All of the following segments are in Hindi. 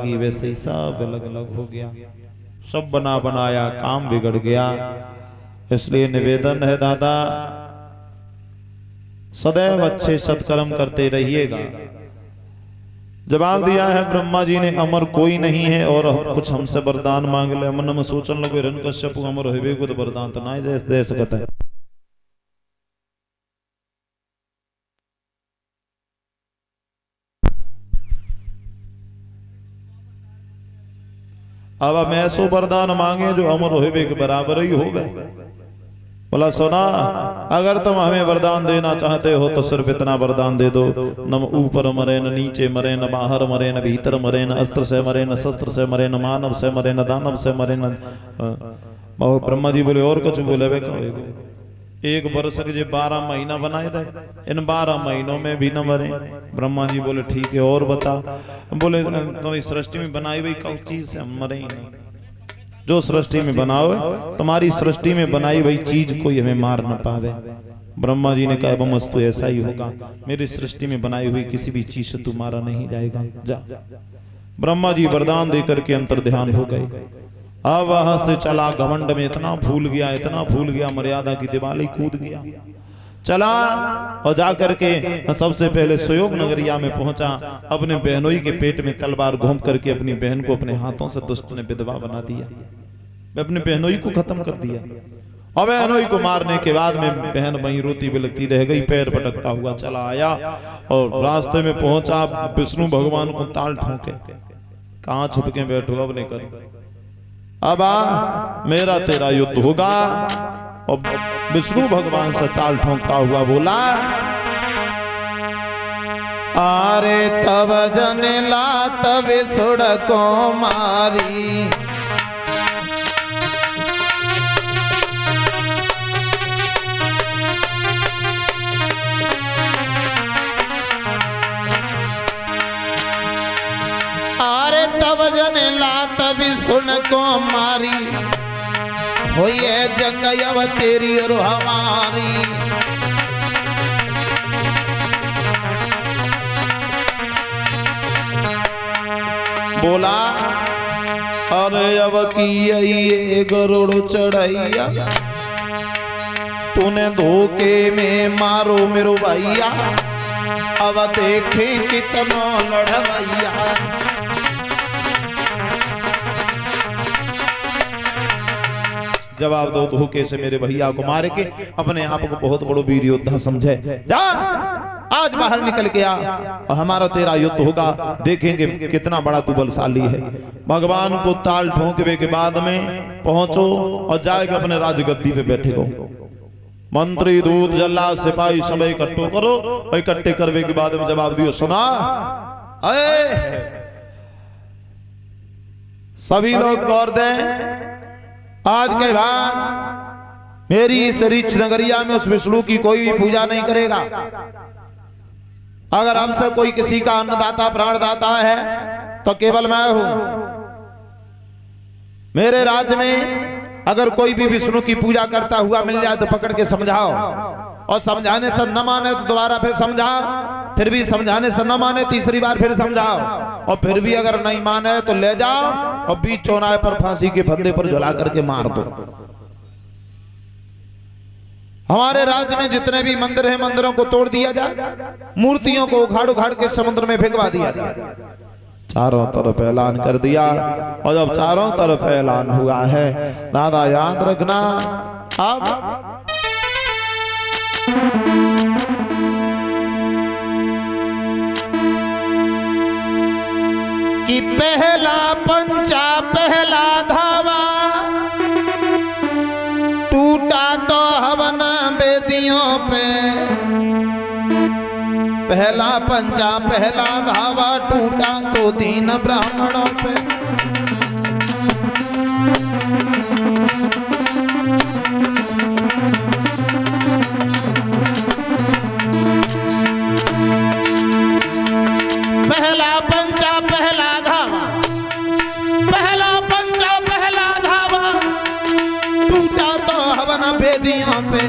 लगी वैसे ही सब अलग अलग हो गया, सब बना बनाया काम बिगड़ गया। इसलिए निवेदन है दादा, सदैव अच्छे सत्कर्म करते रहिएगा। जवाब दिया है ब्रह्मा जी ने, अमर कोई नहीं है और कुछ हमसे वरदान मांग ले। मन में सोचन लगो हिरण्यकश्यप अमर होवे को तो वरदान तो ना जैसे दे सकता है। अब हम ऐसो वरदान मांगे जो अमर होवे के बराबर ही होवे। बोला सोना, अगर तुम हमें वरदान देना चाहते हो तो सिर्फ इतना वरदान दे दो, न ऊपर मरे, न नीचे मरे, न बाहर मरे, न भीतर मरे, न अस्त्र से मरे, न शस्त्र से मरे, न मानव से मरे, न दानव से मरे, न। ब्रह्मा जी बोले और कुछ बोले वे कहो, एक वर्ष के जो 12 महीना बनाए थे, इन 12 महीनों में भी न मरे। ब्रह्मा जी बोले ठीक है और बता। बोले तो इस सृष्टि में बनाई हुई कौन चीज से हम मरे ही नहीं। जो सृष्टि में बनाओ, तुम्हारी सृष्टि में बनाई हुई चीज कोई हमें मार न पावे। ब्रह्मा जी ने कहा बमस्तु ऐसा ही होगा, मेरी सृष्टि में बनाई हुई किसी भी चीज से तू मारा नहीं जाएगा, जा। ब्रह्मा जी वरदान देकर के अंतर ध्यान हो गए। अब वहां से चला, घमंड में इतना भूल गया, इतना भूल गया, मर्यादा की दीवार ही कूद गया। चला और जाकर के सबसे पहले सुयोग नगरिया में पहुंचा। अपने बहनोई के पेट में तलवार घोंप करके अपनी बहन को अपने हाथों से दुष्ट ने विधवा बना दिया, अपने बहनोई को खत्म कर दिया। और बहनोई को मारने के बाद में बहन वहीं रोती बिलखती रह गई, पैर पटकता हुआ चला आया और रास्ते में पहुंचा। विष्णु भगवान को ताल ठोके, कहां छुप के बैठो, अब नहीं कर, अब आ मेरा तेरा युद्ध होगा। और विष्णु भगवान से ताल ठोंकता हुआ बोला, अरे तब जने ला तब सुड़ को मारी, अरे तब जने ला तब सुन को मारी, होई है जंग अब तेरी और हमारी। बोला अरे अब की ये गरुड़ चढ़ैया, तूने धोखे में मारो मेरो भैया, अब देखे कितना लड़वैया। जवाब दो, धोखे से मेरे भैया को मार के अपने आप को बहुत बड़ो वीर योद्धा समझे। जा आज बाहर निकल के आ और हमारा तेरा युद्ध होगा, देखेंगे कितना बड़ा तू बलशाली है। भगवान को ताल ठोंकवे के बाद में पहुंचो और जाके अपने राजगद्दी पे बैठे गो। मंत्री, दूत, जल्लाद, सिपाही सब इकट्ठो करो और इकट्ठे करवे के बाद में जवाब दियो, सुना सभी लोग गौर दें, आज के बाद मेरी इस रीच नगरिया में उस विष्णु की कोई भी पूजा नहीं करेगा। अगर हमसे कोई किसी का अन्नदाता प्राणदाता है तो केवल मैं हूं। मेरे राज्य में अगर कोई भी विष्णु की पूजा करता हुआ मिल जाए तो पकड़ के समझाओ, और समझाने से न माने तो दोबारा फिर समझाओ, फिर भी समझाने से न माने तीसरी बार फिर समझाओ, और फिर भी अगर नहीं माने तो ले जाओ और बीच चौराहे पर फांसी के फंदे पर झुला करके मार दो। हमारे राज्य में जितने भी मंदिर हैं, मंदिरों को तोड़ दिया जाए, मूर्तियों को उखाड़ उखाड़ के समुद्र में फेंकवा दिया जाए। चारों तरफ ऐलान कर दिया, और जब चारों तरफ ऐलान हुआ है, दादा याद रखना, अब कि पहला पंचा पहला धावा, टूटा तो हवन बेदियों पे। पहला पंचा पहला धावा, टूटा तो दीन ब्राह्मणों पे। पहला पंचा पहला धावा, पहला पंचा पहला धावा, टूटा तो हवन बेदियों पे।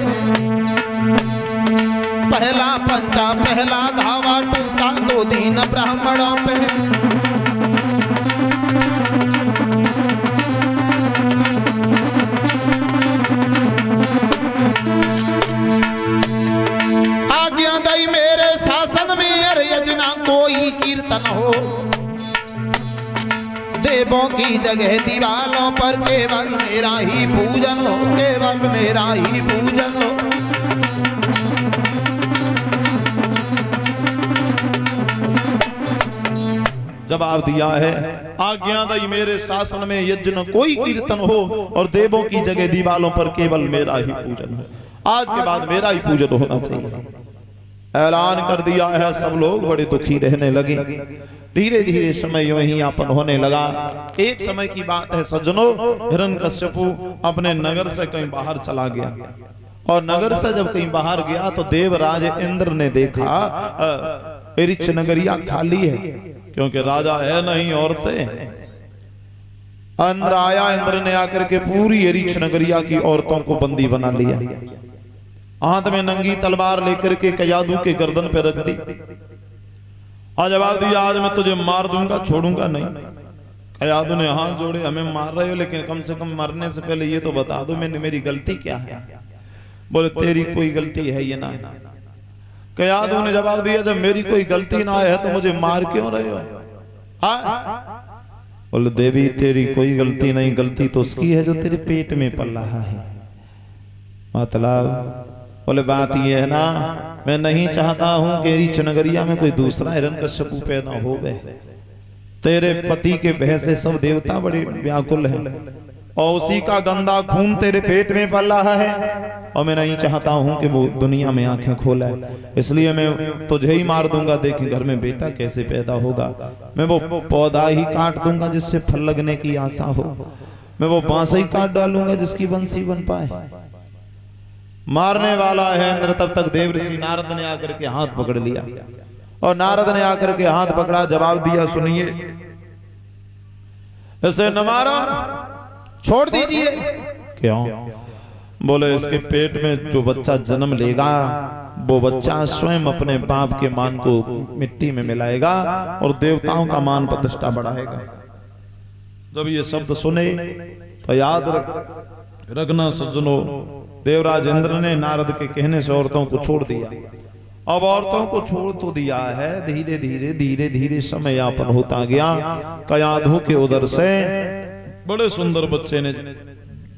पहला पंचा पहला धावा, टूटा तो दीन ब्राह्मणों पे। देवों की जगह दीवालों पर केवल मेरा ही पूजन हो, केवल मेरा ही पूजन हो। जवाब दिया है, आज्ञा दई मेरे शासन में यज्ञ न कोई कीर्तन हो और देवों की जगह दीवालों पर केवल मेरा ही पूजन हो। आज के बाद मेरा ही पूजन होना चाहिए। ऐलान कर दिया है। सब लोग बड़े दुखी रहने लगे। धीरे धीरे समय यूं ही यापन होने लगा। एक समय की बात है सज्जनों, हिरण्यकश्यपु अपने नगर से कहीं बाहर चला गया और नगर से जब कहीं बाहर गया तो देवराज इंद्र ने देखा एरिच नगरिया खाली है, क्योंकि राजा है नहीं, औरतें। इंद्र आया, इंद्र ने आकर के पूरी एरिच नगरिया की औरतों को बंदी बना लिया। हाथ में नंगी तलवार लेकर के कयादू के गर्दन पे रख दी और जवाब दिया, आज मैं तुझे मार दूंगा, छोड़ूंगा नहीं। कयादू ने हाथ जोड़े, हमें मार रहे हो लेकिन कम से कम मरने से पहले ये तो बता दो मेरी गलती क्या है। बोले तेरी कोई गलती है ये ना है। कयादू ने जवाब दिया, जब मेरी कोई गलती ना है तो मुझे मार क्यों रहे हो? बोले देवी तेरी कोई गलती नहीं, गलती तो उसकी है जो तेरे पेट में पल रहा है। मतलब बोले बात ये है ना, मैं नहीं चाहता हूं कि एरिच नगरिया में कोई दूसरा हिरण्यकश्यपु पैदा हो गए। तेरे पति के भय से सब देवता बड़े व्याकुल हैं और उसी का गंदा खून तेरे पेट में पल रहा है और मैं नहीं चाहता हूं कि वो दुनिया में आंखें खोला है, इसलिए मैं तुझे ही मार दूंगा। देख घर में बेटा कैसे पैदा होगा। मैं वो पौधा ही काट दूंगा जिससे फल लगने की आशा हो। मैं वो बांस ही काट डालूंगा जिसकी बंसी बन पाए। मारने वाला है इंद्र। तब तक देव ऋषि नारद ने आकर के हाथ पकड़ लिया और नारद ने आकर के हाथ पकड़ा, जवाब दिया, सुनिए इसे न मारो, छोड़ दीजिए। क्यों? बोले इसके पेट में जो बच्चा जन्म लेगा वो बच्चा स्वयं अपने बाप के मान को मिट्टी में मिलाएगा और देवताओं का मान प्रतिष्ठा बढ़ाएगा। जब ये शब्द सुने तो याद रखना सज्जनों, देवराज इंद्र ने नारद के कहने से औरतों को छोड़ दिया। अब औरतों को छोड़ तो दिया है, धीरे धीरे धीरे धीरे समय यापन होता गया। कयाधु के उदर से बड़े सुंदर बच्चे ने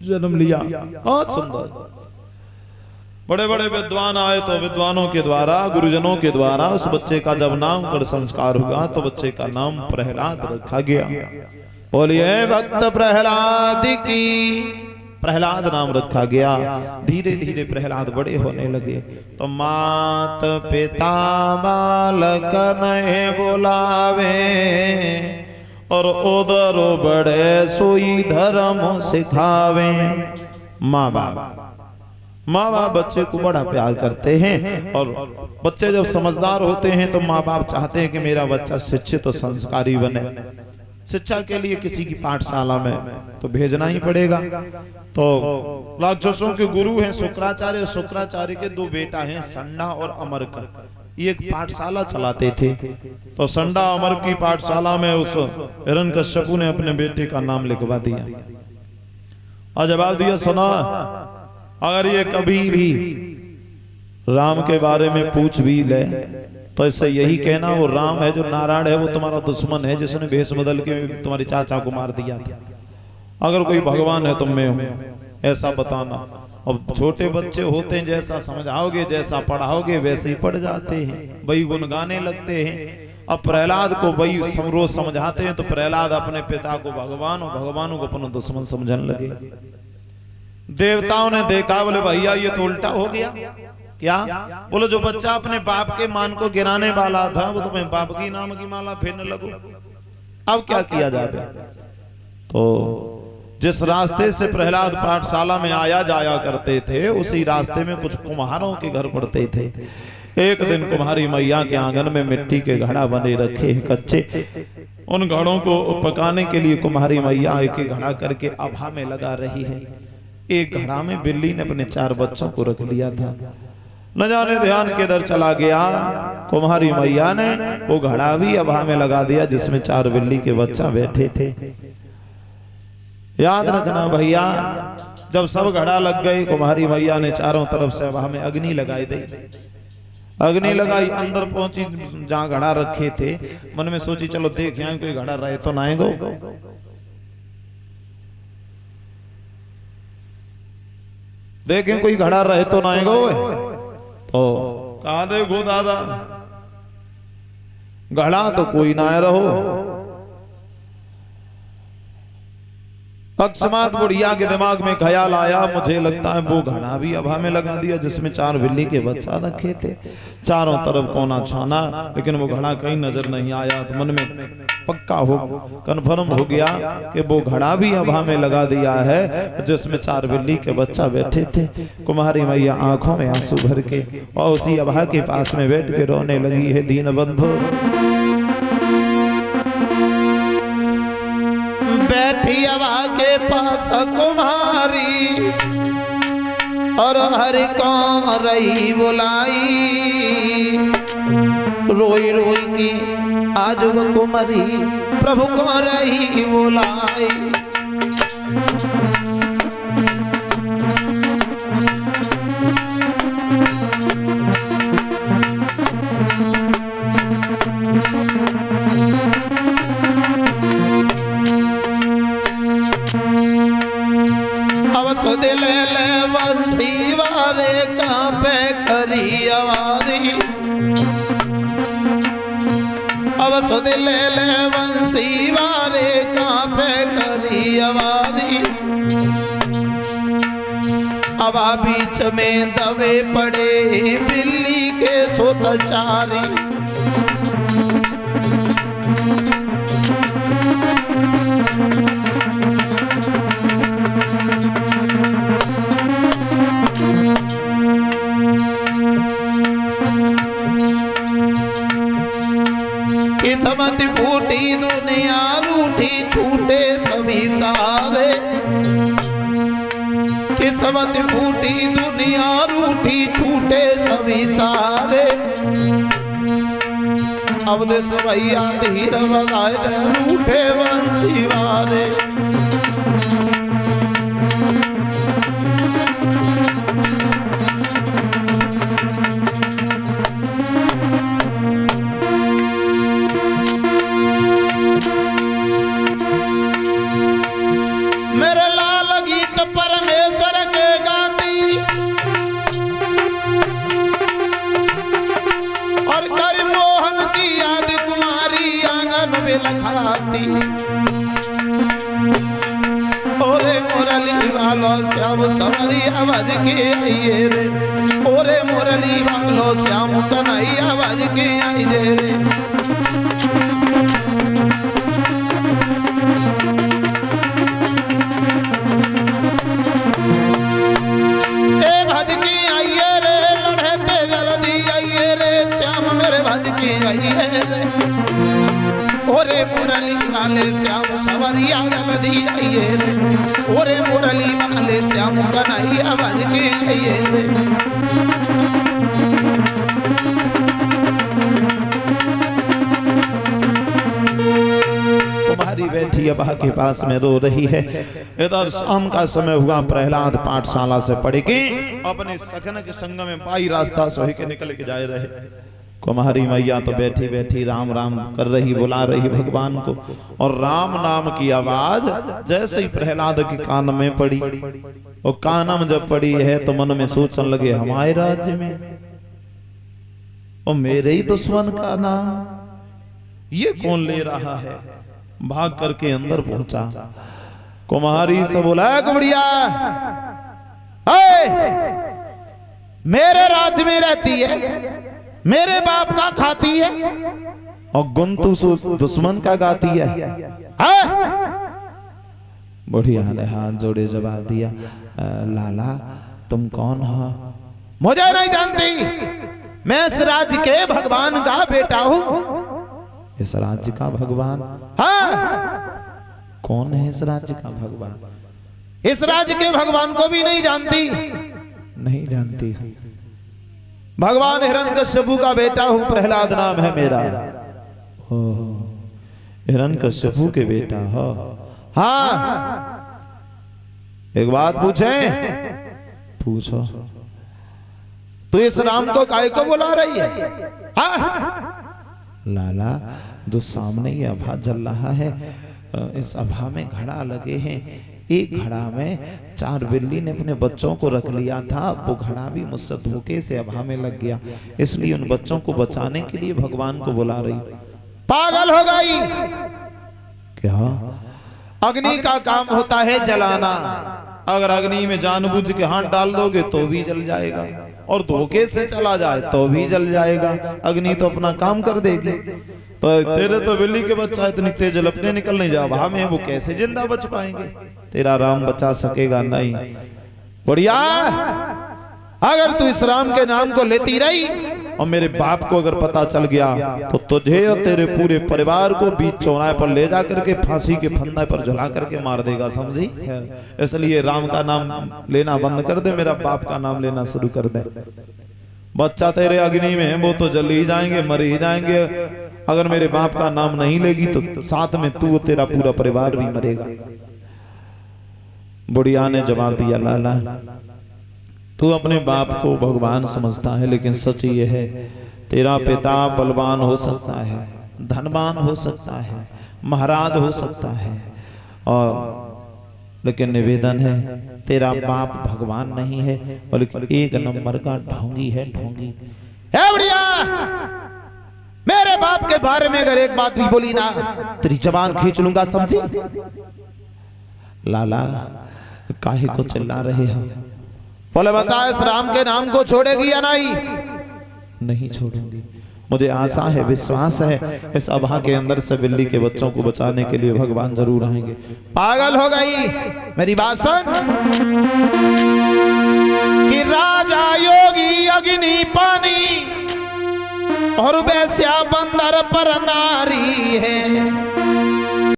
जन्म लिया, बहुत सुंदर। बड़े बड़े विद्वान आए तो विद्वानों के द्वारा, गुरुजनों के द्वारा उस बच्चे का जब नामकरण संस्कार हुआ तो बच्चे का नाम प्रहलाद रखा गया। बोलिए भक्त प्रहलाद की। प्रहलाद नाम रखा गया। धीरे धीरे प्रहलाद बड़े होने लगे तो मात पिता बालक नहीं बुलावे और उधर बड़े सोई धर्म सिखावे। माँ बाप बच्चे को बड़ा प्यार करते हैं और बच्चे जब समझदार होते हैं तो माँ बाप चाहते हैं कि मेरा बच्चा शिक्षित और संस्कारी बने। शिक्षा के लिए किसी की पाठशाला में तो भेजना ही पड़ेगा। तो राक्षसों के गुरु हैं शुक्राचार्य। शुक्राचार्य के दो बेटा हैं, संडा और अमरक। ये एक पाठशाला चलाते थे। तो संडा अमर की पाठशाला में उस हिरण्यकश्यपु ने अपने बेटे का नाम लिखवा दिया और जवाब दिया, सुना अगर ये कभी भी राम के बारे में पूछ भी ले तो इससे यही कहना वो राम है जो नारायण है, वो तुम्हारा दुश्मन है जिसने भेष बदल के तुम्हारे चाचा को मार दिया था। अगर कोई भगवान है तुम में हूं ऐसा बताना। अब छोटे बच्चे होते हैं, जैसा समझाओगे जैसा पढ़ाओगे वैसे ही पढ़ जाते हैं, वही गुनगाने लगते हैं। अब प्रहलाद को वही रोज समझाते हैं तो प्रहलाद अपने पिता को भगवान और भगवान को अपना दुश्मन समझने लगे। देवताओं ने देखा, बोले भैया ये तो उल्टा हो गया। क्या? बोलो जो बच्चा अपने बाप के मान को गिराने वाला था वो तुम्हें बाप की नाम की माला फेरने लगो। अब क्या किया जाए? तो जिस रास्ते से प्रहलाद पाठशाला में आया जाया करते थे उसी रास्ते में कुछ कुम्हारों के घर पड़ते थे। एक दिन कुम्हारी मैया के आंगन में मिट्टी के घड़ा बने रखे कच्चे, उन घड़ों को पकाने के लिए कुम्हारी मैया एक एक घड़ा करके आभा में लगा रही है। एक घड़ा में बिल्ली ने अपने 4 बच्चों को रख लिया था। न जाने ध्यान किधर चला गया, कुम्हारी मैया ने वो घड़ा भी आभा में लगा दिया जिसमें 4 बिल्ली के बच्चा बैठे थे। याद रखना भैया, जब सब घड़ा लग गए कुम्हारी मैया ने चारों तरफ से आभा में अग्नि लगाई दी। अग्नि लगाई, अंदर पहुंची जहां घड़ा रखे थे, मन में सोची चलो देख यहाँ कोई घड़ा रहे तो ना गो। देखें कोई घड़ा रहे तो ना गो तो कहा देखो दादा घड़ा तो कोई ना रहो। अकस्मात बुढ़िया के दिमाग में ख्याल आया, मुझे लगता है वो घड़ा भी अभा में लगा दिया जिसमें 4 बिल्ली के बच्चा रखे थे, चारों तरफ कोना छाना, लेकिन वो घड़ा कहीं नजर नहीं आया। तो मन में पक्का हो कन्फर्म हो गया कि वो घड़ा भी अभा में लगा दिया है जिसमें 4 बिल्ली के बच्चा बैठे थे। कुमारी मैया आंखों में आंसू भर के और उसी अभा के पास में बैठ के रोने लगी है। दीन बंधु बैठी अभा के पास कुमारी और हर कौन रही बुलाई, रोई रोई की आज वो कुमारी प्रभु को रही बुलाई। सुध ले ले बंसी वारे कांपे करी अवारी, अब सुध ले ले बंसी वारे कांपे करी अवारी। अब बीच में दबे पड़े बिल्ली के सुतचारी, किस्मत फूटी दुनिया रूठी छूटे सभी सारे, किस्मत फूटी दुनिया रूठी छूटे सभी सारे। अब देश भैया धीर बगाए दे रूठे बंसी वाले। लखाती ओरे मुरली वालो श्याम सवारी आवाज के आइए रे, ओरे मुरली वालो श्याम कन्हई आवाज के आइए रे। ए भज के आइए रे, लड़ते जल्दी आइए रे, श्याम मेरे भज के आइए रे। ओरे मुरली वाले श्याम सवरिया जल्दी आइए रे, ओरे मुरली वाले श्याम कन्हई आवाज के आइए रे। तुम्हारी बेटी अबा के पास में रो रही है। इधर शाम का समय हुआ, प्रहलाद पाठशाला से पढ़ के अपने सखन के संग में पाई रास्ता सोहे के निकल के जाए रहे। कुमारी मैया तो बैठी बैठी राम राम कर रही, बुला रही भगवान को, और राम नाम की आवाज जैसे ही प्रहलाद के कान में पड़ी, और कानम जब पड़ी है तो मन में सोचने लगे हमारे राज्य में और मेरे ही दुश्मन का नाम ये कौन ले रहा है। भाग करके अंदर पहुंचा, कुमारी से बोला कुबड़िया मेरे राज्य में रहती है, मेरे बाप का खाती है और गुंतु दुश्मन का गाती है। बुढ़िया ने हाथ जोड़े जवाब दिया, लाला तुम कौन हो? मुझे नहीं जानती, मैं इस राज्य के भगवान का बेटा हूं। इस राज्य का भगवान? हाँ। कौन है इस राज्य का भगवान? इस राज्य के भगवान को भी नहीं जानती? नहीं जानती। भगवान हिरण्यकश्यपु का बेटा हूं, प्रहलाद नाम है मेरा। हिरण्यकश्यपु के बेटा हो? हाँ। एक बात पूछे? पूछो। तो इस राम को काय को बुला रही है? हाँ? लाला जो सामने ये अभा जल रहा है, इस अभा में घड़ा लगे हैं, एक घड़ा में 4 बिल्ली ने अपने बच्चों को रख लिया था, वो घड़ा भी मुझसे धोखे से अब हमें लग गया, इसलिए उन बच्चों को बचाने के लिए भगवान को बुला रही। पागल हो गई क्या? अग्नि का काम होता है जलाना, अगर अग्नि में जानबूझ के हाथ डाल दोगे तो भी जल जाएगा, और धोखे से चला जाए तो भी जल जाएगा। अग्नि तो अपना काम कर देगी। तो तेरे तो बिल्ली के बच्चा इतनी तेज लपटे निकलने जा हमें, वो कैसे जिंदा बच पाएंगे? तेरा राम बचा सकेगा नहीं। बढ़िया, अगर तू इस राम के नाम को लेती रही और मेरे बाप को अगर पता चल गया तो तुझे और तेरे पूरे परिवार को बीच चौराहे पर ले जा करके फांसी के फंदे पर झुला करके मार देगा, समझी? इसलिए राम का नाम लेना बंद कर दे, मेरा बाप का नाम लेना शुरू कर दे। बच्चा तेरे अग्नि में है, वो तो जल ही जाएंगे, मर ही जाएंगे। अगर मेरे बाप का नाम नहीं लेगी तो साथ में तू तेरा पूरा परिवार भी मरेगा। बुढ़िया ने जवाब दिया, लाला तू अपने बाप को भगवान समझता है, लेकिन सच ये है तेरा पिता बलवान हो सकता है, धनवान हो सकता है, महाराज हो सकता है, और लेकिन निवेदन है तेरा बाप भगवान नहीं है, बल्कि एक नंबर का ढोंगी है, ढोंगी है। बढ़िया, मेरे बाप के बारे में अगर एक बात भी बोली ना तेरी जबान खींच लूंगा, समझी? लाला काहे को चिल्ला रहे हो? बोले बता, इस राम के नाम को छोड़ेगी या नहीं? नहीं छोड़ूंगी। मुझे आशा है, विश्वास है, इस अभा के अंदर से बिल्ली के बच्चों को बचाने के लिए भगवान जरूर आएंगे। पागल हो गई? मेरी बात सुन कि राजा योगी अग्नि पानी और वैश्या बंदर पर नारी है।